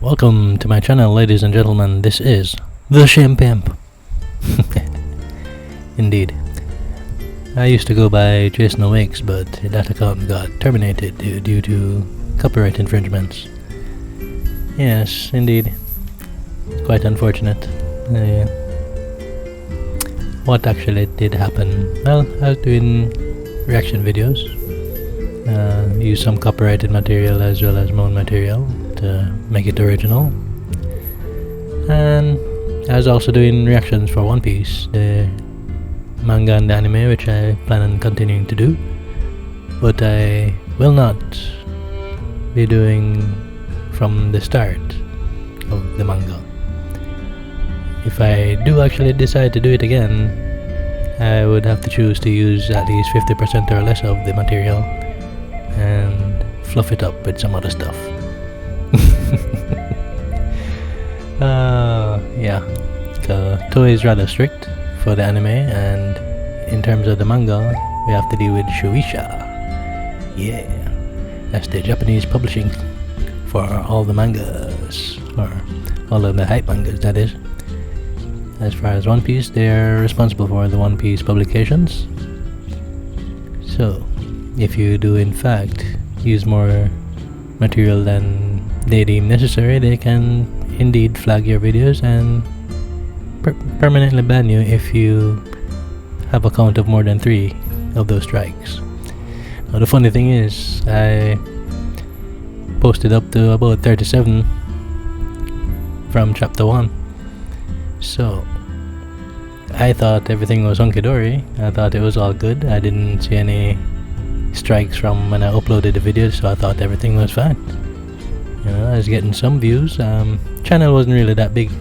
Welcome to my channel, ladies and gentlemen. This is the Shimpimp. Indeed. I used to go by Jason Awakes, but that account got terminated due to copyright infringements. Yes, indeed. Quite unfortunate. What actually did happen? Well, I was doing reaction videos. Used some copyrighted material as well as my own material to make it original. And I was also doing reactions for One Piece, the manga and the anime, which I plan on continuing to do. But I will not be doing from the start of the manga. If I do actually decide to do it again, I would have to choose to use at least 50% or less of the material and fluff it up with some other stuff. Yeah, so Toei is rather strict for the anime, and in terms of the manga, we have to deal with Shueisha. Yeah, that's the Japanese publishing for all the mangas, or all of the hype mangas, that is. As far as One Piece, they're responsible for the One Piece publications. So, if you do in fact use more material than they deem necessary, they can indeed flag your videos and permanently ban you if you have a count of more than 3 of those strikes. Now the funny thing is, I posted up to about 37 from chapter 1. So I thought everything was hunky-dory. I thought it was all good. I didn't see any strikes from when I uploaded the video, so I thought everything was fine. You know, I was getting some views. Channel wasn't really that big,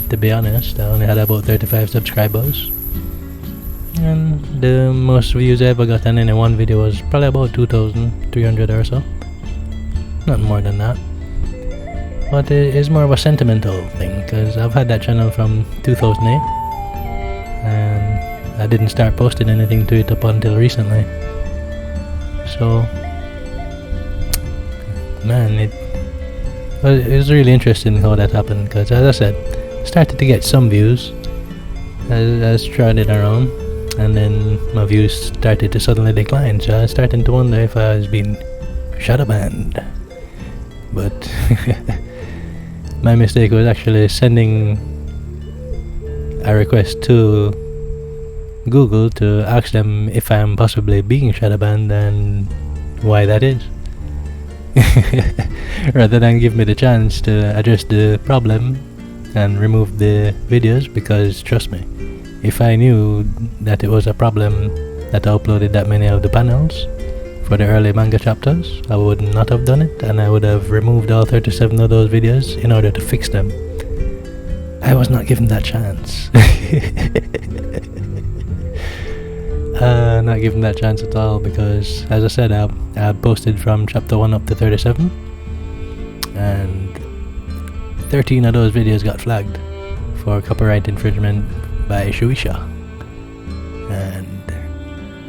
to be honest. I only had about 35 subscribers, and the most views I ever got on any one video was probably about 2,300 or so. Not more than that. But it is more of a sentimental thing, because I've had that channel from 2008, and I didn't start posting anything to it up until recently. So, man, it was really interesting how that happened, because as I said, I started to get some views as I was trotting around, and then my views started to suddenly decline, so I was starting to wonder if I was being shadow banned. But my mistake was actually sending a request to Google to ask them if I'm possibly being shadow banned and why that is, rather than give me the chance to address the problem and remove the videos. Because trust me, if I knew that it was a problem that I uploaded that many of the panels for the early manga chapters, I would not have done it, and I would have removed all 37 of those videos in order to fix them. I was not given that chance. Not given that chance at all, because as I said, I posted from chapter 1 up to 37, and 13 of those videos got flagged for copyright infringement by Shueisha. And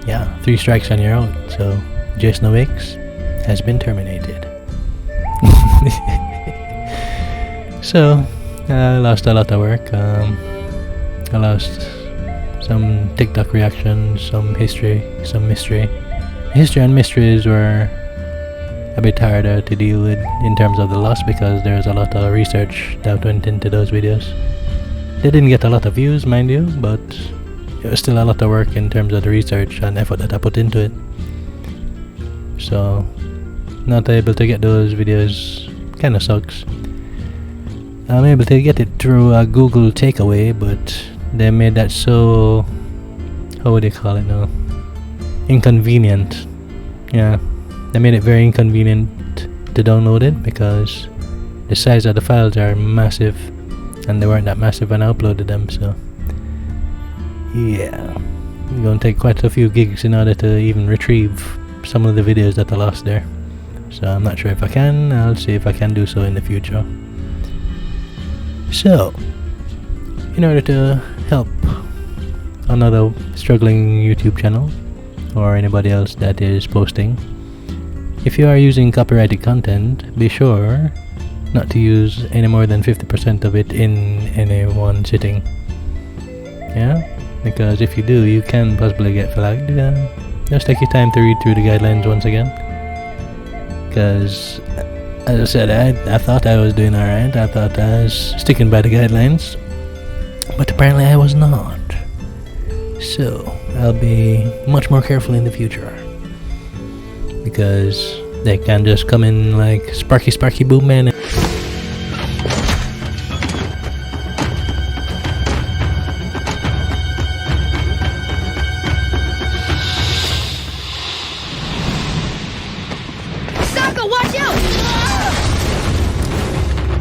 yeah, 3 strikes and you're out. So Jason Awakes has been terminated. So I lost a lot of work. I lost some TikTok reactions, some history, some mystery. History and mysteries were a bit harder to deal with in terms of the loss, because there's a lot of research that went into those videos. They didn't get a lot of views, mind you, but it was still a lot of work in terms of the research and effort that I put into it. So not able to get those videos kinda sucks. I'm able to get it through a Google takeaway, but they made that so, how would they call it now? Inconvenient. Yeah, they made it very inconvenient to download it, because the size of the files are massive, and they weren't that massive when I uploaded them. So yeah, it's gonna take quite a few gigs in order to even retrieve some of the videos that I lost there. So I'm not sure if I can. I'll see if I can do so in the future. So, in order to help another struggling YouTube channel, or anybody else that is posting, if you are using copyrighted content, be sure not to use any more than 50% of it in any one sitting. Yeah, because if you do, you can possibly get flagged. Just take your time to read through the guidelines once again, because as I said, I thought I was doing alright. I thought I was sticking by the guidelines, but apparently I was not. So I'll be much more careful in the future, because they can just come in like Sparky Boom Man. Watch out!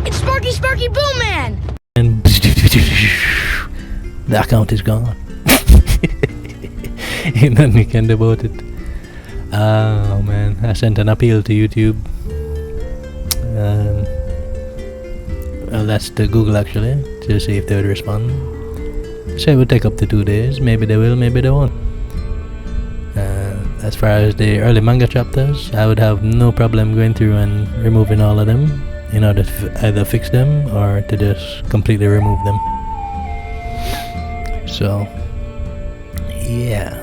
It's Sparky Boom Man! And the account is gone. Ain't nothing you can do about it. Oh man, I sent an appeal to YouTube. Well, that's to Google actually, to see if they would respond. So it would take up to 2 days. Maybe they will, maybe they won't. As far as the early manga chapters, I would have no problem going through and removing all of them in order to either fix them or to just completely remove them. So, yeah.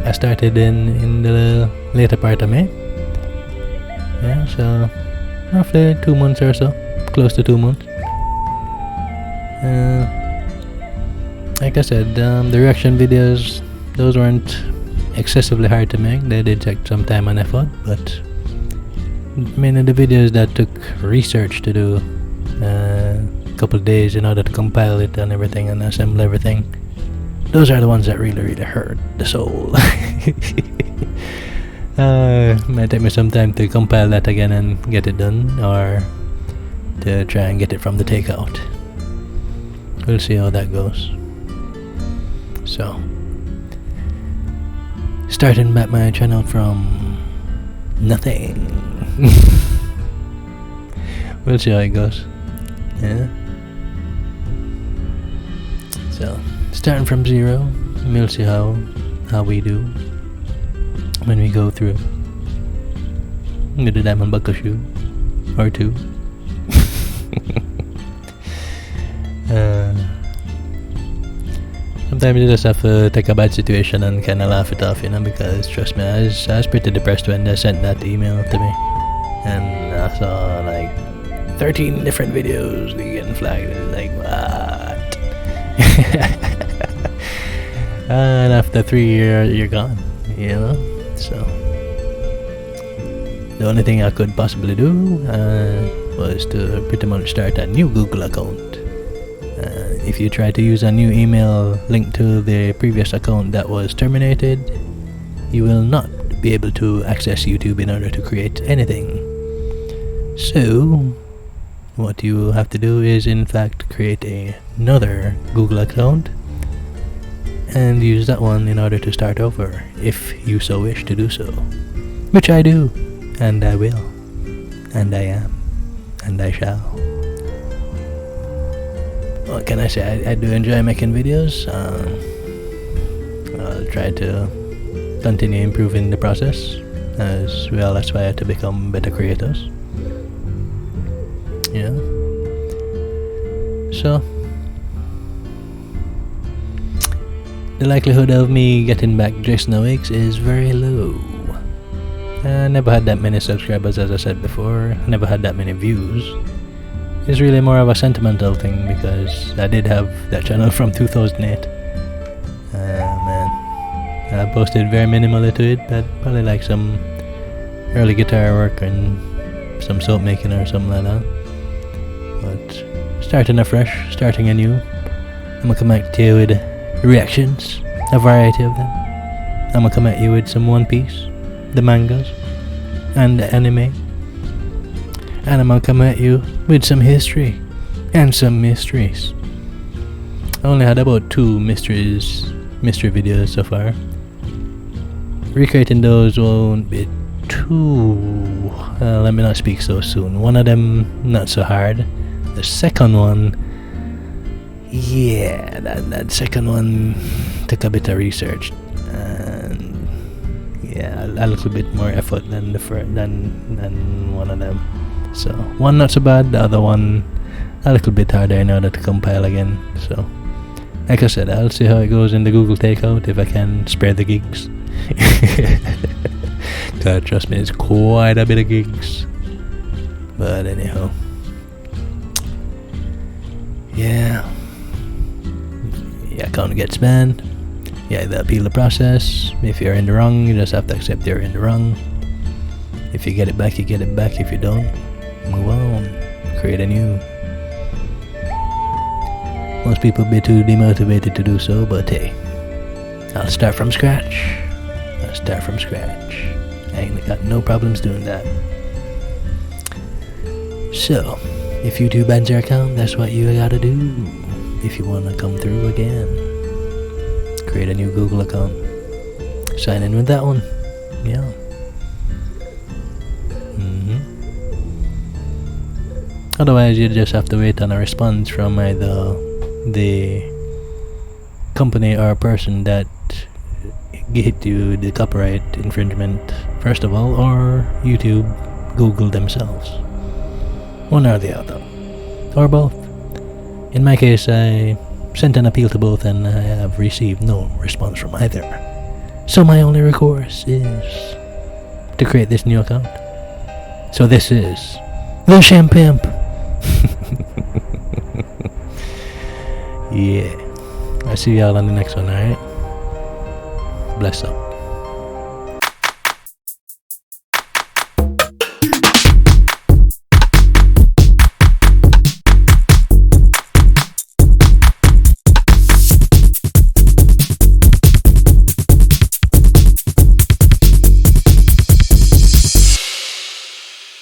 I started in the later part of May. Yeah, so roughly 2 months or so, close to 2 months. Like I said, the reaction videos, those weren't excessively hard to make. They did take some time and effort, but many of the videos that took research to do, a couple of days in order to compile it and everything and assemble everything, those are the ones that really hurt the soul. Might take me some time to compile that again and get it done, or to try and get it from the takeout. We'll see how that goes. So, starting back my channel from nothing. We'll see how it goes. Yeah. So, starting from zero, we'll see how we do when we go through. I'm gonna do diamond buckle shoe or two. Sometimes you just have to take a bad situation and kind of laugh it off, you know, because trust me, I was pretty depressed when they sent that email to me, and I saw like 13 different videos getting flagged. It was like, what? And after 3 years, you're gone, you know. So the only thing I could possibly do was to pretty much start a new Google account. If you try to use a new email linked to the previous account that was terminated, you will not be able to access YouTube in order to create anything. So what you have to do is in fact create another Google account and use that one in order to start over, if you so wish to do so. Which I do, and I will, and I am, and I shall. What can I say? I do enjoy making videos. I'll try to continue improving the process, as well as try to become better creators. Yeah. So the likelihood of me getting back just now weeks is very low. I never had that many subscribers, as I said before. I never had that many views. It's really more of a sentimental thing, because I did have that channel from 2008. Man, I posted very minimally to it, but probably like some early guitar work and some soap making or something like that. But starting afresh, starting anew, I'm gonna come back to you with reactions, a variety of them. I'm gonna come at you with some One Piece, the mangas, and the anime. And I'm gonna come at you with some history and some mysteries. I only had about 2 mystery videos so far. Recreating those won't be too... let me not speak so soon. One of them not so hard. The second one, yeah, that second one took a bit of research, and yeah, a little bit more effort than than one of them. So one not so bad, the other one a little bit harder in order to compile again. So like I said, I'll see how it goes in the Google Takeout if I can spare the gigs. God, trust me, it's quite a bit of gigs. But anyhow, yeah, your account gets banned. You either appeal the process. If you're in the wrong, you just have to accept you're in the wrong. If you get it back, you get it back. If you don't, move on. Create a new. Most people be too demotivated to do so, but hey, I'll start from scratch. I ain't got no problems doing that. So, if YouTube bans your account, that's what you gotta do. If you wanna come through again, create a new Google account. Sign in with that one. Yeah. Otherwise, you just have to wait on a response from either the company or person that hit you the copyright infringement first of all, or YouTube, Google themselves. One or the other. Or both. In my case, I sent an appeal to both and I have received no response from either. So my only recourse is to create this new account. So this is the Shimpimp. Yeah. I'll see y'all on the next one, alright? Bless up.